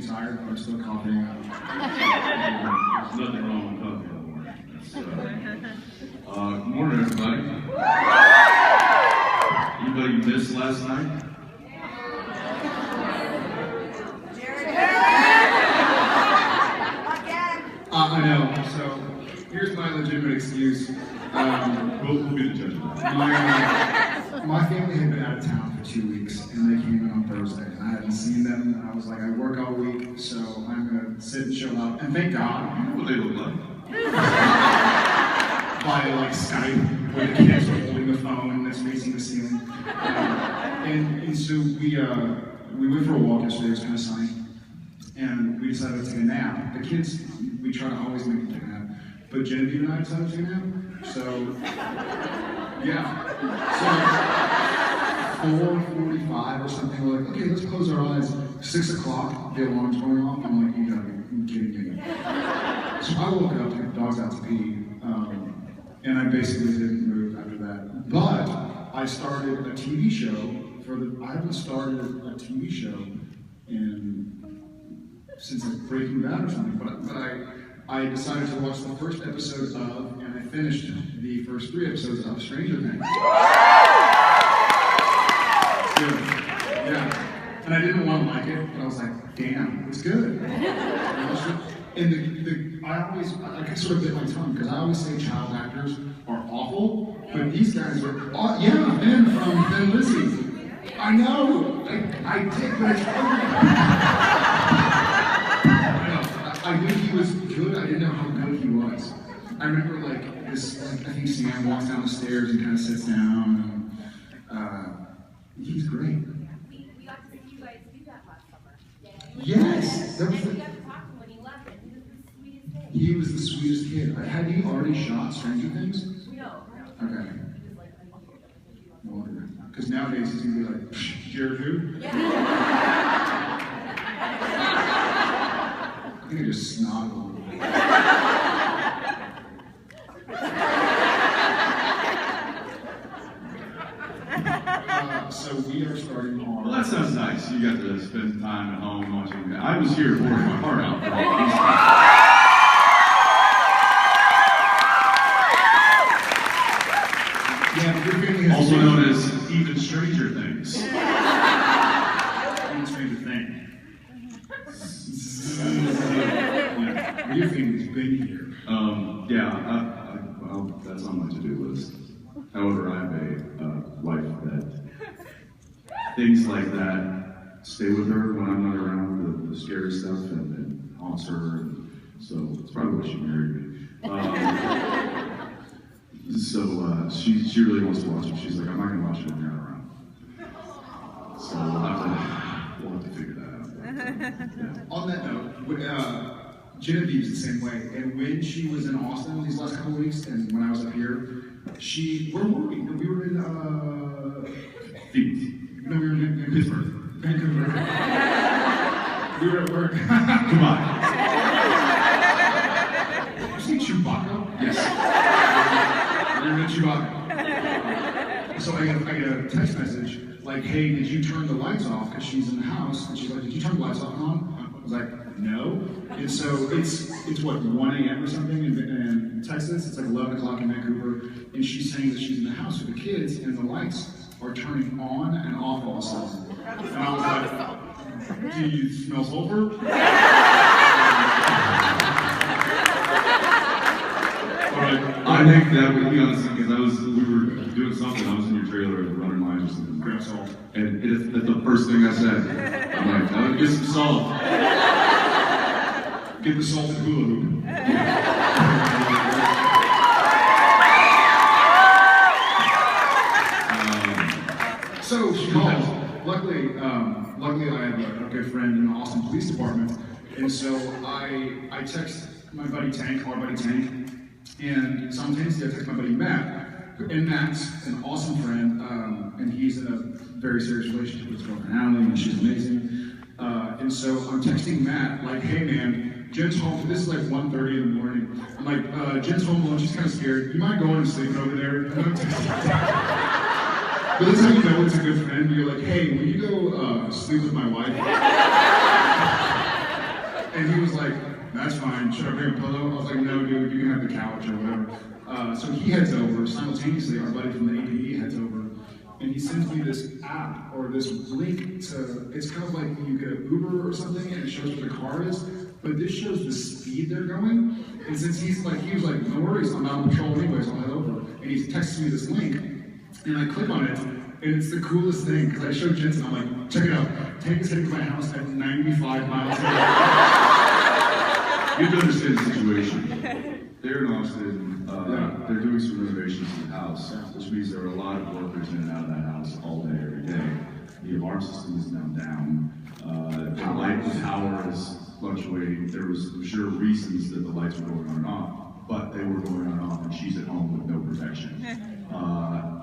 tired, but I'm still coughing out. There's nothing wrong with coffee. Good morning, everybody. Anybody missed last night? I know. So here's my legitimate excuse. We'll be the judge of that. My family had been out of town for 2 weeks, and they came in on Thursday, and I hadn't seen them. And I was like, I work all week, so I'm gonna sit and show up. And thank God. You know what they look like? Via like Skype, where the kids were holding the phone that's facing the ceiling. And so we went for a walk yesterday. It was kind of sunny, and we decided to take a nap. The kids, we try to always make them take a nap, but Genevieve and I decided to take a nap. So yeah, so 4:45 or something. We're like, okay, let's close our eyes. 6 o'clock, the alarm's going off. I'm like, you gotta be kidding me. So I woke up, took the dogs out to pee. And I basically didn't move after that. But I started a TV show I haven't started a TV show since like Breaking Bad or something, but I decided to watch the first episode of, and I finished the first 3 episodes of Stranger Things. Good. Yeah. And I didn't want to like it, but I was like, damn, it's good. And I can sort of bit my tongue, because I always say child actors are awful, but these guys are, Ben from Ben Lizzie. I know, I did, but I knew he was good, I didn't know how good he was. I remember I think Sam walks down the stairs and kind of sits down, and he's great. We got to see you guys do that last summer. Yes! That was and we got to talk to him when he left, and he was the sweetest kid. He was the sweetest kid. Had he already shot Stranger Things? No. Okay. Because nowadays he's gonna be like, Jared who? Yeah. I think I just snotted a little bit. So we are starting on. Well, that sounds nice. You got to spend time at home watching that. I was here pouring my heart out for all these Yeah, but your family has also known as Even Stranger Things. Even Stranger Thing. Yeah, your family's been here. Well, that's on my to-do list. However, I have a wife that things like that stay with her when I'm not around, the scary stuff, and haunts her. And so it's probably why she married me. She really wants to watch it. She's like, I'm not going to watch it when you're not around. So we'll have to figure that out. Yeah. On that note, Genevieve's the same way. And when she was in Austin these last couple of weeks, and when I was up here, where were we? We were in Phoenix. No, we were in Pittsburgh. Vancouver. We were at work. Come on. Did you see Chewbacca? Yes. We were in Chewbacca. So I get a text message like, hey, did you turn the lights off? Because she's in the house. And she's like, did you turn the lights off and on? I was like, no. And so it's what, 1 a.m. or something in Texas? It's like 11 o'clock in Vancouver. And she's saying that she's in the house with the kids and the lights are turning on and off all of a sudden. And I was like, do you smell sulfur? I think that would be honest, because we were doing something, I was in your trailer running lines or something. Grab salt. And that's the first thing I said. I'm like, get some salt. Get the salt and hula hoop. So she calls. Luckily I have a good friend in the Austin Police Department, and so I text my buddy Tank, our buddy Tank, and simultaneously I text my buddy Matt, and Matt's an awesome friend, and he's in a very serious relationship with his girlfriend Allie, and she's amazing. And so I'm texting Matt like, hey man, Jen's home. This is like 1:30 in the morning. I'm like, Jen's home alone. She's kind of scared. You mind going and sleeping over there? And I'm texting. But that's how you know it's a good friend. You're like, hey, will you go sleep with my wife? And he was like, that's fine, should I bring a pillow? I was like, no, dude, you can have the couch or whatever. So he heads over, simultaneously, our buddy from the APE heads over, and he sends me this app or this link to, it's kind of like you get an Uber or something and it shows what the car is, but this shows the speed they're going. And since he was like, no worries, I'm out on patrol anyways, I'll head over. And he texts me this link, and I click on it, and it's the coolest thing, because I showed Jensen, I'm like, check it out, Tank is heading to my house at 95 miles an hour. You have to understand the situation. They're in Austin, they're doing some renovations to the house, which means there are a lot of workers in and out of that house all day, every day. The alarm system is now down. The light and power is fluctuating. There was, I'm sure, reasons that the lights were going on and off, but they were going on and off, and she's at home with no protection.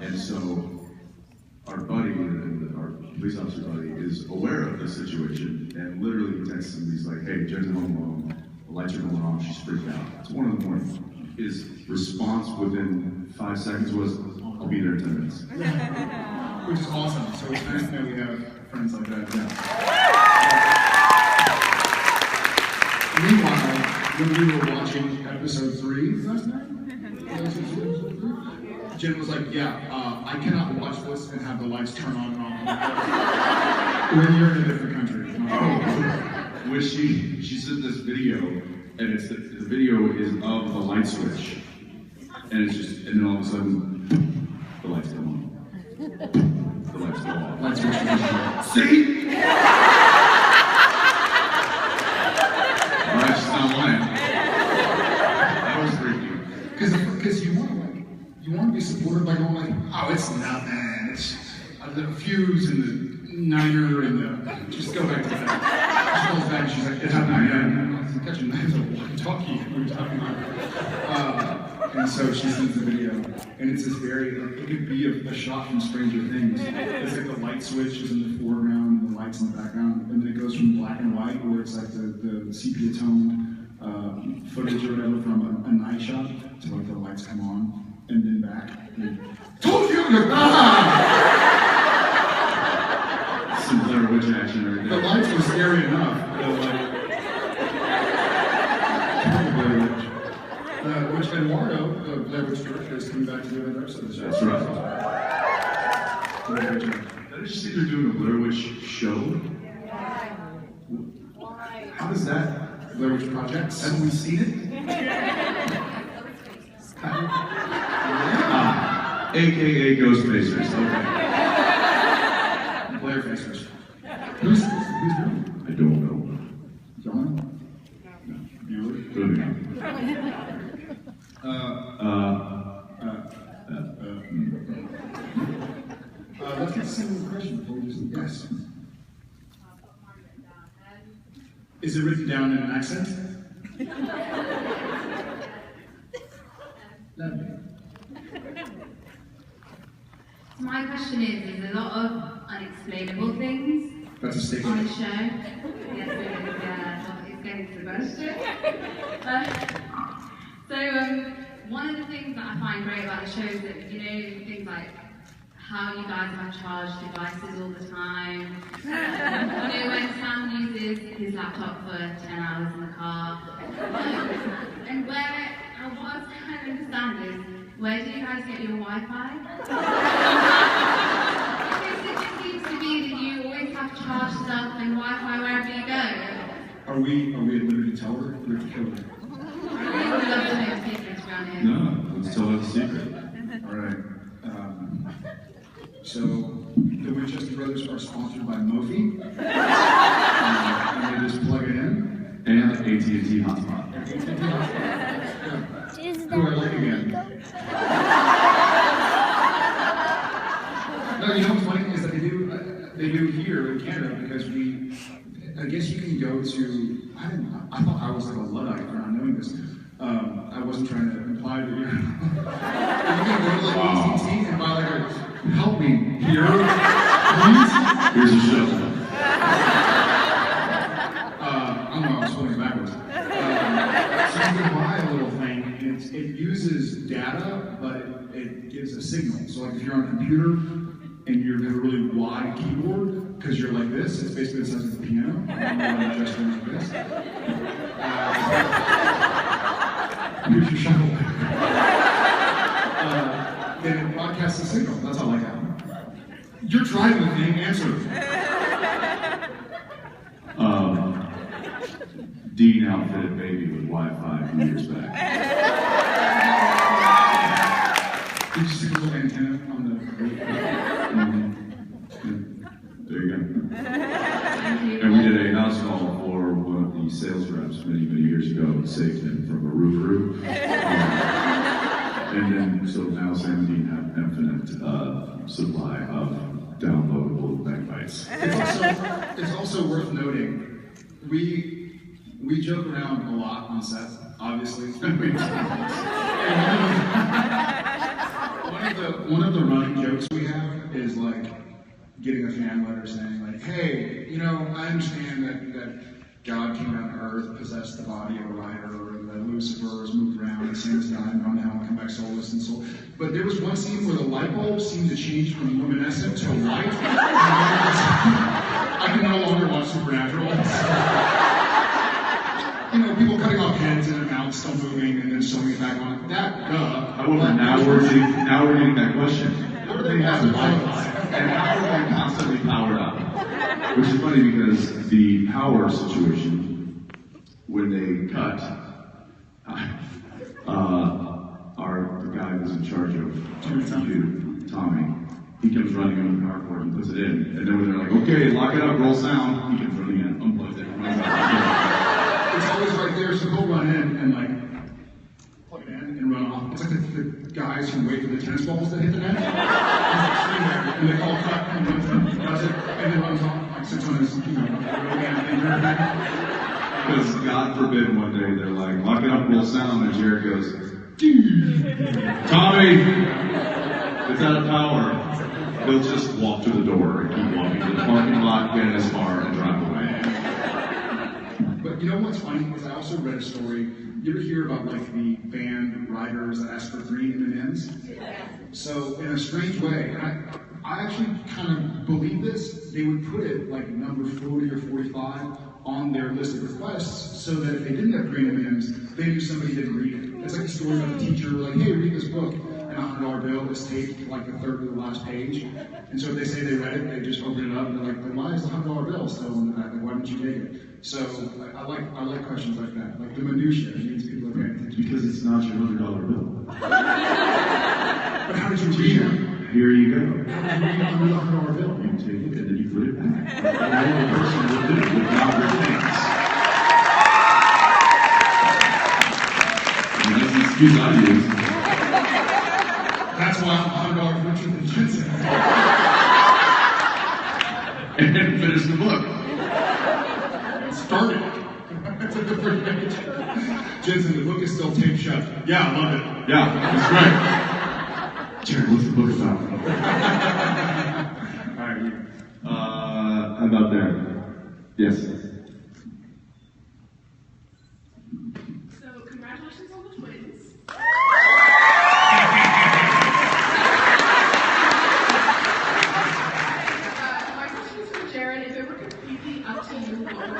And so our buddy, our police officer buddy, is aware of the situation, and literally he texts him. He's like, "Hey, Jen's home alone. The lights are going off. She's freaked out. It's 1 in the morning." His response within 5 seconds was, "I'll be there in 10 minutes." Which is awesome. So it's nice that we have friends like that. Yeah. Meanwhile, when we were watching episode 3 last night, Jen was like, "Yeah, I cannot watch this and have the lights turn on and off." When you're in a different country. When she sent this video, and it's the video is of the light switch, and it's just, and then all of a sudden, the lights come on. The lights go off. Light switch. See? Well, that's just not lying. That was freaky. Because you want to be supported by going like, oh, it's nothing. It's a little fuse in the niner and the. Just go back to that. She goes back. She's like, it's happening again. I'm catching knives on walkie-talkie. We were talking about. And so she sends the video, and it's this very. It could be a shot from Stranger Things. It's like the light switch is in the foreground, and the lights in the background, and then it goes from black and white, where it's like the sepia toned footage or whatever from a night shot to like the lights come on, and then back. And, told you! Some Blair Witch action right The there. lights were scary enough, but like. Which Eduardo, the Blair Witch director, is coming back to do another episode of the show. That's right. Did I just see they're doing a Blair Witch show? How is that? Blair Witch Projects? Haven't we seen it? AKA Ghostfacers. Okay. Blair Facers. Who's doing it? I don't know. Don't know? No. Bueller? Really not. Let's get to some question before we just guess. Is it written down in an accent? My question is, there's a lot of unexplainable things That's a on statement. the show. Yes, it is, yeah, it's getting to the question. One of the things that I find great about the show is that, things like how you guys have charged devices all the time. When Sam uses his laptop for 10 hours in the car. And what I was trying to understand is, where do you guys get your Wi-Fi? Because it just seems to me that you always have charged stuff and Wi-Fi wherever you go. Are we at liberty to tell her? We have to kill her. I really would love to know secrets around here. No, let's tell her the secret. All right. So, the Winchester Brothers are sponsored by Mophie. And they just plug it in. And AT&T hotspot. Who I like again. No, you know what's funny is that they do here in Canada because I guess you can go to, I thought I was like a Luddite for not knowing this. I wasn't trying to imply that you can go to like AT&T and buy like a, help me here, please. Here's a show. I don't know, I was holding it backwards. So you can buy a little thing, and it uses data, but it gives a signal. So like if you're on a computer, and you have a really wide keyboard because you're like this. It's basically the size of the piano. Gesturing like this. Here's your shovel. And it broadcasts the signal. That's all I got. You're driving the thing. Answer. Dean outfitted baby with Wi-Fi a few years back. Did you stick a little antenna on the There you go. And we did a house call for one of the sales reps many years ago and saved him from a roof. And then, so now Sam and Dean have infinite supply of downloadable megabytes. It's also worth noting, we joke around a lot on set, obviously. One of the running jokes we have is like getting a fan letter saying like, hey, you know, I understand that God came down to earth, possessed the body of a writer, or that Lucifer has moved around, and Sam's died and gone down and come back soulless and soul. But there was one scene where the light bulb seemed to change from luminescent to white. I can no longer watch Supernatural. You know, people cutting off heads and their mouths still moving and then sewing it back on. However, now we're getting that question. How do they have Wi-Fi? And how are they constantly powered up? Which is funny because the power situation, when they cut, the guy who's in charge of Tommy, he comes running over the power cord and puts it in. And then when they're like, okay, lock it up, roll sound, he comes running in, unplugs it, and runs out. It's always right there, so he'll run in and like plug it in and run off. It's like the guys who wait for the tennis balls to hit the net. He's like sitting there and they all cut and runs in, does it, and then runs off, like sits on his, Because God forbid one day they're like, lock it up, roll sound, and Jared goes, Tommy, it's out of power. He'll just walk to the door and keep walking to the parking lot, get in his car, and drive away. But you know what's funny is I also read a story. You ever hear about like the band writers that ask for 3 M&Ms? So in a strange way, I actually kind of believe this. They would put it like number 40 or 45 on their list of requests, so that if they didn't have 3 M&Ms, they knew somebody didn't read it. It's like a story about a teacher like, hey, read this book. And a $100 bill is taped to like the third to the last page. And so if they say they read it, they just open it up and they're like, then why is the $100 bill still in the back? Like, why didn't you take it? So I like questions like that. Like the minutiae means people are paying attention. Because it's not your $100 bill. But how did you read it? Here you go. How did you read it under the $100 bill? You take it and then you put it back. The only person will do it without your things. And that's the excuse I use. That's why I'm $100 richer than Jensen. And then finish the book. Started. That's a different page. Jensen, the book is still taped shut. Yeah, I love it. Yeah, it's great. Jared, what's the book about? All right, you. How about there? Yes. So, congratulations on the twins. My question is for Jared. If it were completely up to you, what would you do?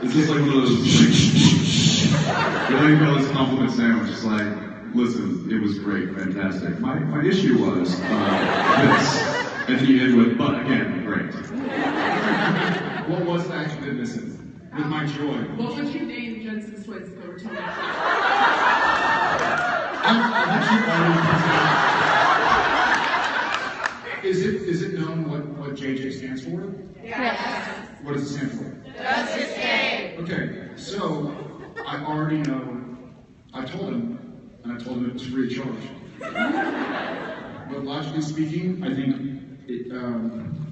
It's just like one of those you know you call this compliment sandwich. It's like, listen, it was great, fantastic. My issue was this. And then you end with, but again, great. What was the action that missing? With my joy. What would you name Jensen's twins if they were twins? I've actually already Is it known what JJ stands for? Yes. What does it stand for? Justice Day. Okay, so I already know. I told him, and I told him it was free of charge. But logically speaking, I think,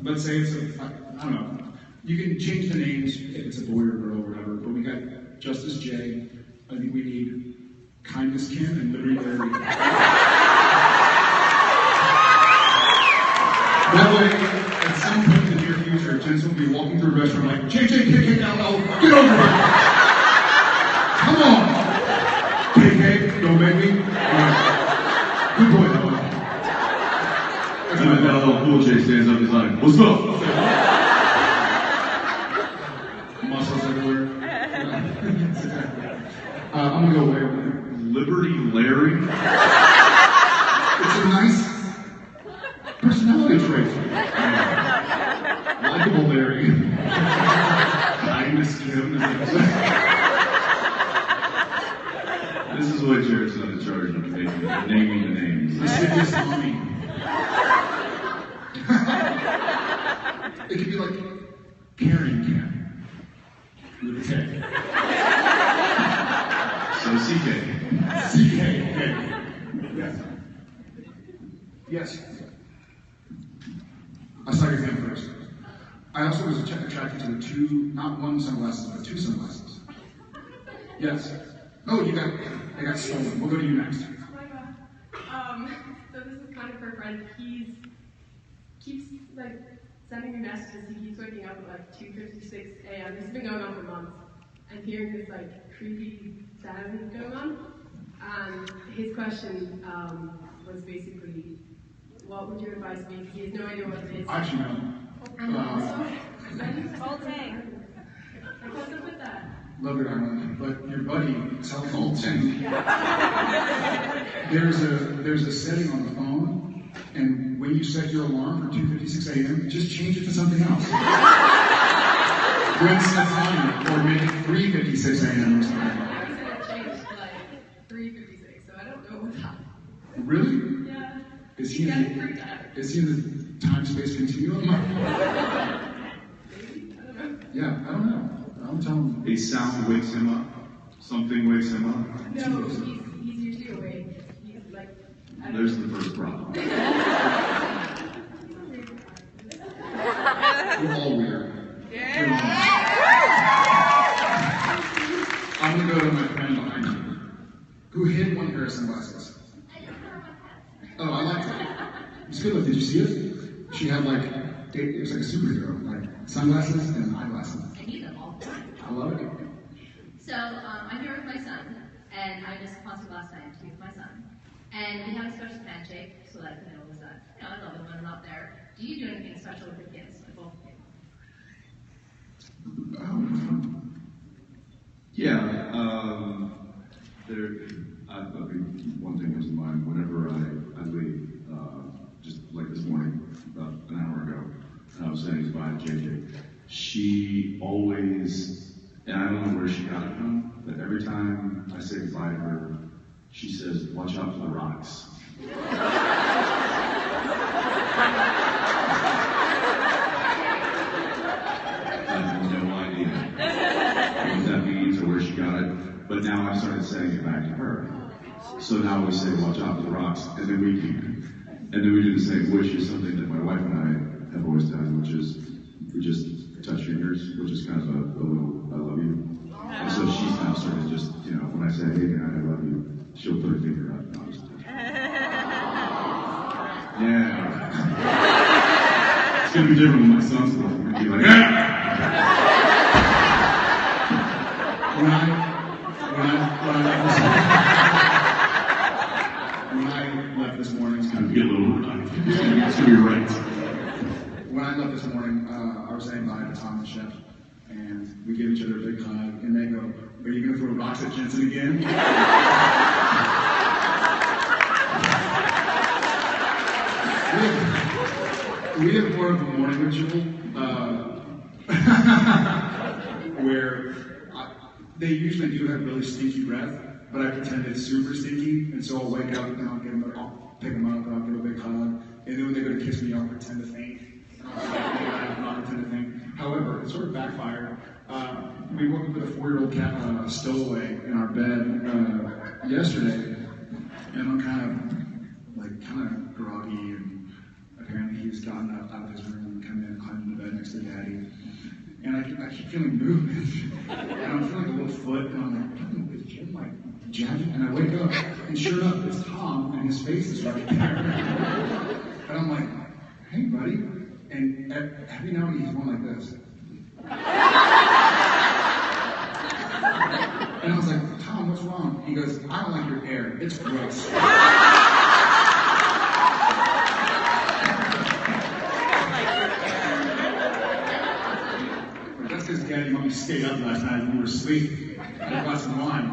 let's say it's I don't know. You can change the names if it's a boy or girl or whatever, but we got Justice J. I think we need Kindness Kim and Liberty Larry. That way, at some point in the near future, Jensen will be walking through a restaurant like, JJKKLL, get over here! Come on! KK, don't make me. Good boy, Noah. Cool J stands up, he's like, what's up? Muscles everywhere. I'm gonna go way over there. Liberty Larry? It's a nice personality trait. Likeable Larry. Kindness Kim. This is what Jared's not in charge of, naming the names. The sickest mommy. It could be like Karen Cam. With a K. So CK. CK. Yes. Yes. I saw your hand first. I also was attracted to the two, not one sunglasses, but two sunglasses. Yes. Oh, I got stolen. We'll go to you next. So this is kind of for a friend. He keeps like sending me messages. He keeps waking up at like 2:56 a.m. This has been going on for months, and hearing this like creepy sound going on. And his question was basically, what would your advice be? Because he has no idea what it is. I actually know. And also, Whole thing. like, what's up with that? Love your island, but your buddy cell phone thing. There's a setting on the phone, and when you set your alarm for 2:56 a.m., just change it to something else. Gwen Stefani, or make it 3:56 a.m. or something. He said it changed to like 3:56, so I don't know what's happening. Really? Yeah. Is He's he getting in freaked out. the time-space continuum? Maybe. I don't know. Yeah, I don't know. I'm telling A sound wakes him up. Something wakes him up. No, he's usually awake. He's like, I don't There's know. the first problem. We're all weird. I'm gonna go to my friend behind you, who hid one pair of sunglasses. Oh, I liked it. It's good. Look, did you see it? She had like, it was like a superhero, like sunglasses and eyeglasses. I need them all the time. I love it. So I'm here with my son, and I just sponsored last night to be with my son. And we have a special handshake, so that was that. I love it when I'm out there. Do you do anything special with your kids, with both of you? Yeah, one thing comes to mind. Whenever I leave, just like this morning, about an hour ago, and I was saying goodbye to JJ. She always, and I don't know where she got it from, but every time I say goodbye to her, she says, "Watch out for the rocks." I have no idea what that means or where she got it, but now I've started saying it back to her. So now we say, "Watch out for the rocks," and then we do the same, which is something that my wife and I have always done, which is we just touch fingers, which is kind of a little "I love you." And so she's now started just, when I say, "Hey man, I love you," she'll put her finger up and I'll just touch her. Yeah. It's gonna be different when my son's born. He'll be like, "Ah!" When I left this morning, It's gonna be a little rough. It's gonna be right. When I left this morning, I was saying bye to Tom and Chef, and we gave each other a big hug, and they go, "Are you going to throw rocks at Jensen again?" We have more of a morning ritual, where they usually do have really stinky breath, but I pretend it's super stinky, and so I'll wake up and I'll pick them up and I'll give a big hug, and then when they go to kiss me, I'll pretend to faint. Not pretend to faint. However, it sort of backfired. We woke up with a 4-year-old cat stowaway in our bed yesterday, and I'm kind of groggy, and apparently he's gotten up out of his room and come in and climbed in the bed next to Daddy. And I keep feeling movement, and I'm feeling a little foot, and I'm like, is Jim like jabbing? And I wake up, and sure enough, it's Tom, and his face is right there. And I'm like, "Hey, buddy." And every now and then he's going like this. And I was like, "Tom, what's wrong?" He goes, "I don't like your hair. It's gross." stayed up last night when we were asleep. I got some wine.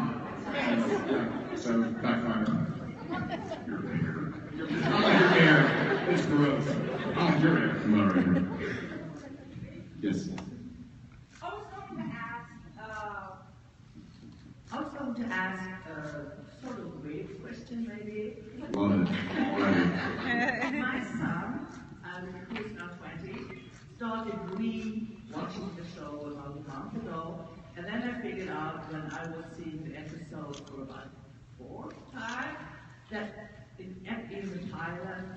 So backfired. Your hair. Not like your hair. It's gross. Oh, your hair. Come on, right here. Yes. I was going to ask sort of a weird question, maybe. Love it. Right. My son, who's now 20, started re-watching the show about a month ago, and then I figured out when I was seeing the episode for about 4 times that in Thailand,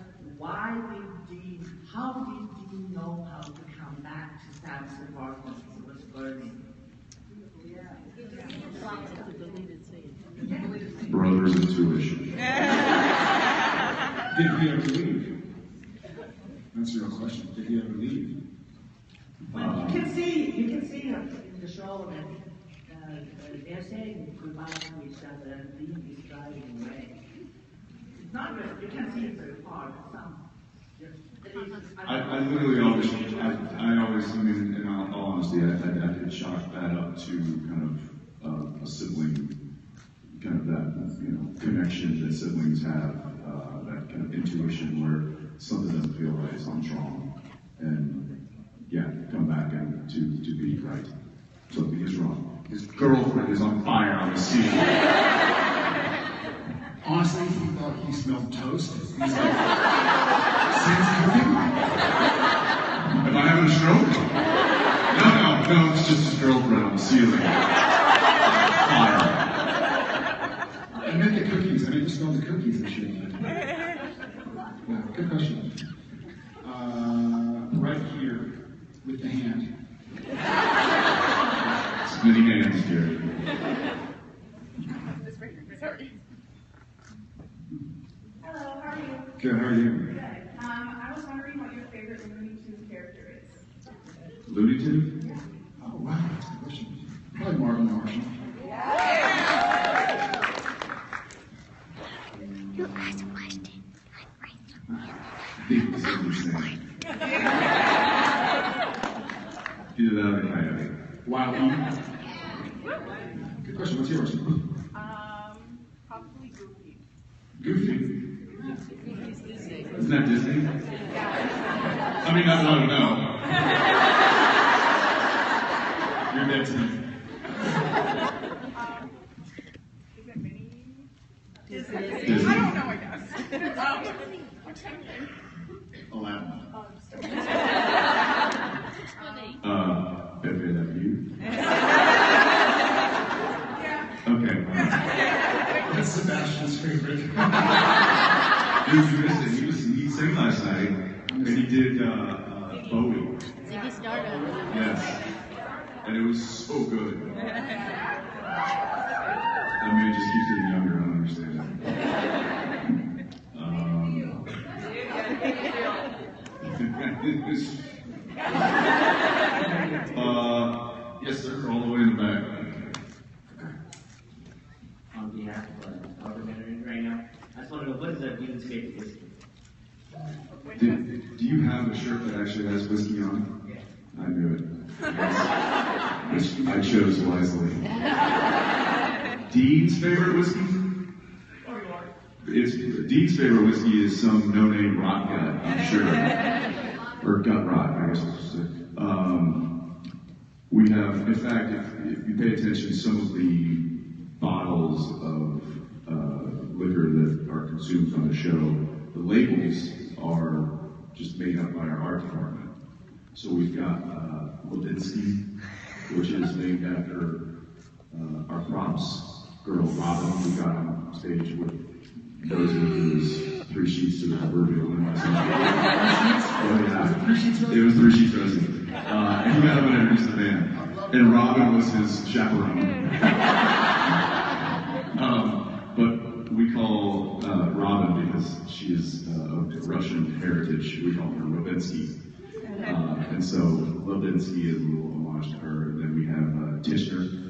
how did Dean know how to come back to Sam's apartment because it was burning? Brothers intuition. Did he ever leave? That's your question. Did he ever leave? Well, you can see in the show that they're saying goodbye to each other and Dean is driving away. It's not really, you can see it very far, but some. I literally always, I mean, in all honesty, I did chalk that up to kind of a sibling, kind of that, connection that siblings have, that kind of intuition where something doesn't feel right, something's wrong, and yeah, come back and to be right. Something is wrong. His girlfriend is on fire on the scene. Honestly, he thought he smelled toast. He's like, Sam's cooking? Am I having a stroke? No, it's just his girlfriend on the ceiling. Fire. I meant the cookies. I didn't smell the cookies and shit. Yeah, good question. Right here with the hand. It's many hands, Jared. Hello, how are you? Good, how are you? Good. I was wondering what your favorite Looney Tunes character is. Looney Tune? Oh, wow, that's a good question. Probably Marvin and Marshall. You asked a question. Big misunderstanding. Either that or Coyote. Wow. Good question. What's yours? Probably Goofy. Goofy. Isn't that Disney? I mean, no. You're dead to me. Is it Minnie? Disney. I don't know, I guess. What's her name? Aladdin. FAW? Yeah. Okay. That's Sebastian's favorite. He sang last night, and he did Bowie. Ziggy Stardust. Yes. And it was so good. That man just keeps getting younger, I don't understand it. Yes, sir, all the way in the back. On behalf of our veteran right now, I just want to know, what is that Deanscape whiskey? Do you have a shirt that actually has whiskey on it? Yeah. I knew it. Which I chose wisely. Dean's favorite whiskey? Dean's favorite whiskey is some no-name rot gut, I'm sure. Or gut rot, I guess I should say. We have, in fact, if you pay attention, some of the bottles of liquor that are consumed on the show, the labels are just made up by our art department. So we've got Levinsky, which is named after our props girl, Robin, who got on stage with Rosie, who was 3 sheets to the proverbial one last night. Oh, yeah. It was 3 sheets Rosie. And he got up and introduced the band. And Robin was his chaperone. But we call Robin, because she is of Russian heritage, we call her Levinsky. And so Levinsky is a little homage to her. And then we have Tishner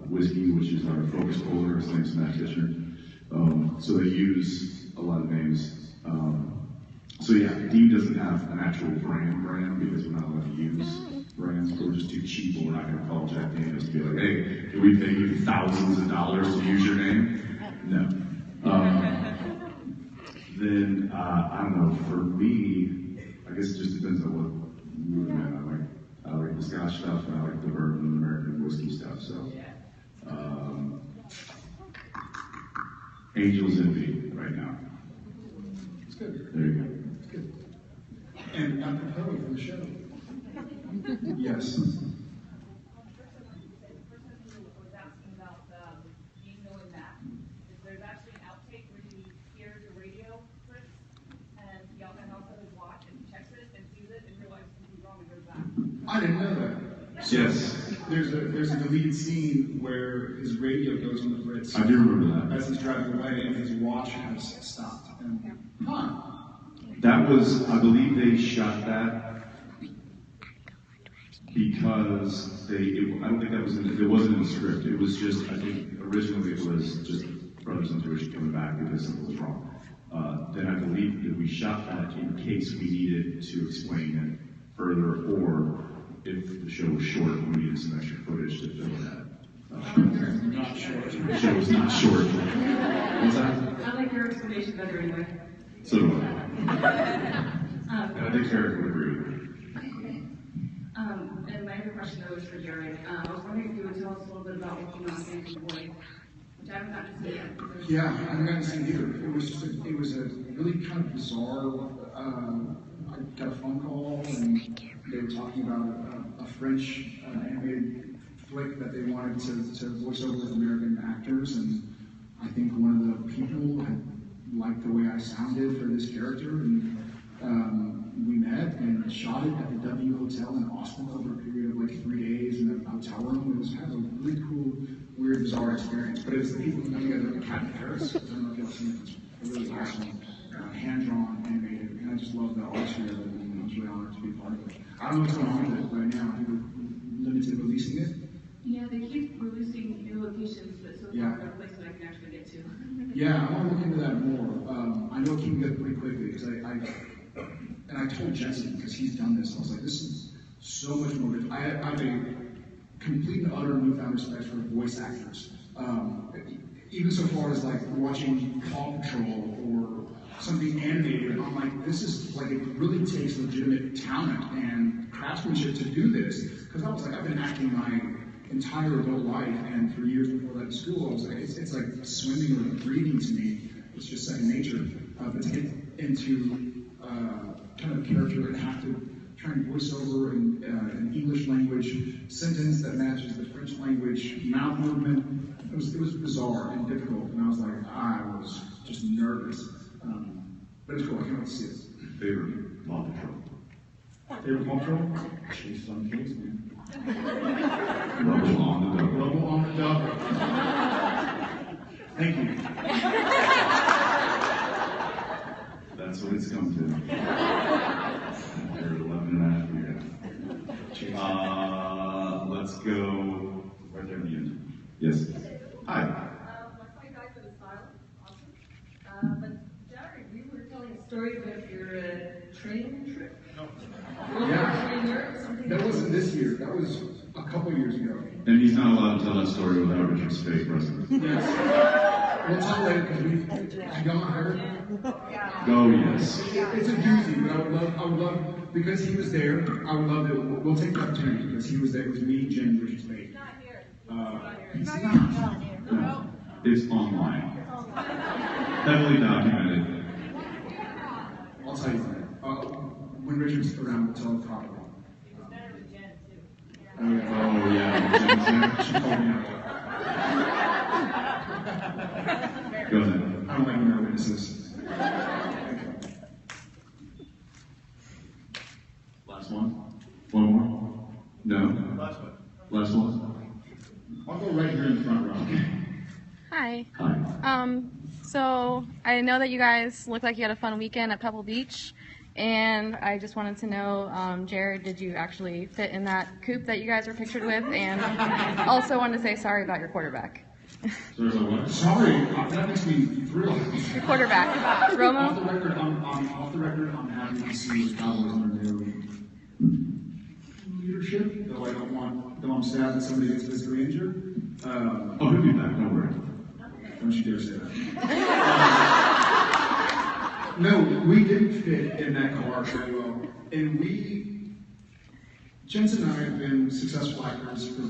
whiskey, which is our focus puller. His name's Matt Tishner. So they use a lot of names. So yeah, Dean doesn't have an actual brand because we're not allowed to use brands, but we're just too cheap, and we're not gonna call Jack Daniels to be like, hey, can we pay you thousands of dollars to use your name? No. Then, I don't know, for me, I guess it just depends on what movement I like. I like the Scotch stuff, and I like the bourbon and American whiskey stuff, so. Angels Envy right now. It's good. There you go. It's good. And apropos for the show. Yes. There's actually an outtake where you hear the radio clips, and he also has his watch, and he checks it and sees it and realizes something's wrong and goes back. I didn't know that. Yes. There's a deleted scene where his radio goes on the fritz. I do remember that. As he's driving away, and his watch has stopped. And, That was, I believe they shot that because I don't think that was it wasn't in the script. It was just, I think originally it was just Brothers Intuition coming back because something was wrong. Then I believe that we shot that in case we needed to explain it further, or if the show was short and we needed some extra footage to fill that. not short. The show was not short. What's that? I like your explanation better anyway. So do I. And I think Eric would agree with me. And my other question though is for Jared. I was wondering if you would tell us a little bit about working on Sandy Boy, which I haven't gotten to see yet. Yeah, I haven't gotten to see it either. It was a really kind of bizarre. I got a phone call and they were talking about a French animated flick that they wanted to voice over with American actors, and I think one of the people had liked the way I sounded for this character, and we met and shot it at the W Hotel in Austin over a period of like 3 days in a hotel room. It was kind of a really cool, weird, bizarre experience. But it was the people who come together at Cat in Paris. I don't know if y'all seen it. It's really awesome, hand-drawn, animated, and I just love the artistry of it, and I was really honored to be a part of it. I don't know what's going on with it right now. I think we're limited releasing it. Yeah, they keep releasing new locations, but so Yeah. far no place that I can actually get to. Yeah, I want to look into that more. I know it can get pretty quickly because I told Jensen because he's done this. I was like, this is so much more. I have a complete and utter newfound respect for voice actors. Even so far as like watching Paw Patrol or something animated, I'm like, this is like, it really takes legitimate talent and craftsmanship to do this. Because I was like, I've been acting my entire adult life, and for years before that in school, I was like, it's like swimming or breathing to me. It's just second nature. But to get into kind of character and have to try and voice over an English language sentence that matches the French language mouth movement, it was bizarre and difficult, and I was like, I was just nervous. But it's cool, I can't wait to see it. Favorite Paw Patrol? Favorite Paw Patrol? Chase on Kids, man. Rubble on the double. Rubble on the double. Thank you. That's what it's come to. After 11 and a half years. Let's go right there in the end. Yes. Hi. Let's play guys in style. Awesome. But Jared, you were telling a story about your train trip. Yeah. That wasn't this year. That was a couple years ago. And he's not allowed to tell that story without Richard's face present. Yes. We'll tell later because I don't heard. Oh, yes. It's a doozy, but I would love, because he was there, I would love it. We'll take the opportunity because he was there with me, Jen, and Richard's mate. He's not here. He's not. No. It's online. Heavily documented. I'll tell you when Richard's around, we'll tell it properly. Oh, yeah. She called me out. Go ahead. I don't like when witnesses. Last one? One more? No? Last one. Last one? I'll go right here in the front row. Hi. Hi. So I know that you guys look like you had a fun weekend at Pebble Beach, and I just wanted to know, Jared, did you actually fit in that coupe that you guys were pictured with? And also wanted to say sorry about your quarterback. Sorry, that makes me thrilled. Your quarterback, Off the Romo. record, I'm happy to see the Cowboys in their new ship, though I don't want, though I'm sad that somebody gets physically injured. Oh, he'll be back, don't worry. Don't you dare say that. No, we didn't fit in that car very well. And Jensen and I have been successful actors for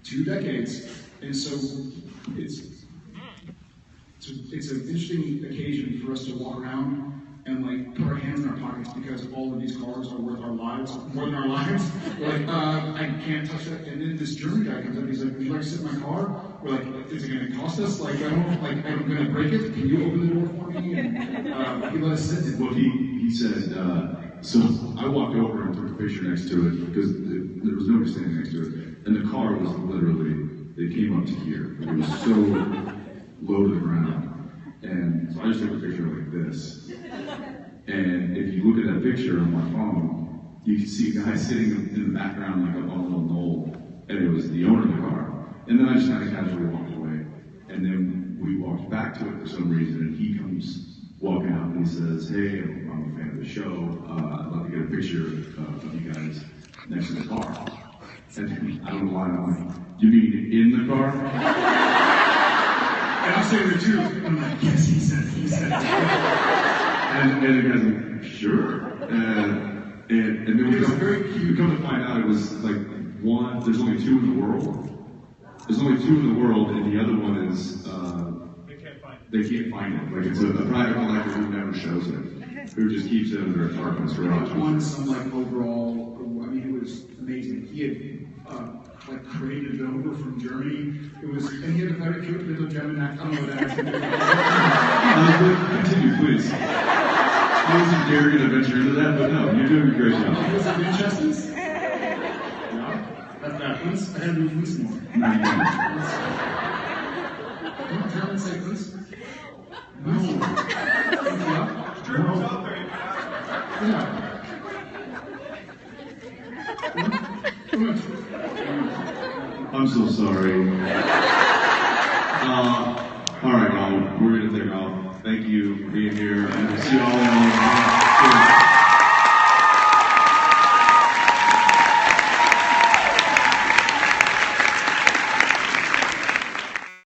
2 decades. And so it's an interesting occasion for us to walk around and like put our hands in our pockets because all of these cars are worth our lives, more than our lives. We're like, I can't touch that. And then this German guy comes up, he's like, would you like to sit in my car? We're like, is it gonna cost us? Like, I'm gonna break it. Can you open the door for me? And he let us sit in. Well, he said, so I walked over and took a picture next to it because there was nobody standing next to it. And the car was literally, they came up to here. It was so low to the ground. And so I just took a picture like this. And if you look at that picture on my phone, you can see a guy sitting in the background like up on a little knoll. And it was the owner of the car. And then I just kind of casually walked away. And then we walked back to it for some reason. And he comes walking up and he says, hey, I'm a fan of the show. I'd love to get a picture of you guys next to the car. And I don't know why I'm like, you mean in the car? And I'm sitting there too. I'm like, yes, he said it. And the guy's like, sure. And then we come to find out it was like there's only 2 in the world. There's only 2 in the world, and the other one is, they can't find it. Like it's a private collector who never shows it. Who just keeps it in their apartment's garage. Won some like overall, I mean, it was amazing. He had like created it over from Germany. It was, and he had a very cute little German accent. I don't know what that accent is. Continue, please. I wasn't daring to venture into that, but no, you're doing a great job. Was it Winchester's? Yeah, that's backwards. I had to move once more. No, you didn't. Don't tell and say this. No. I'm so sorry. All right, y'all. We're gonna take off. Thank you for being here, and we'll see you all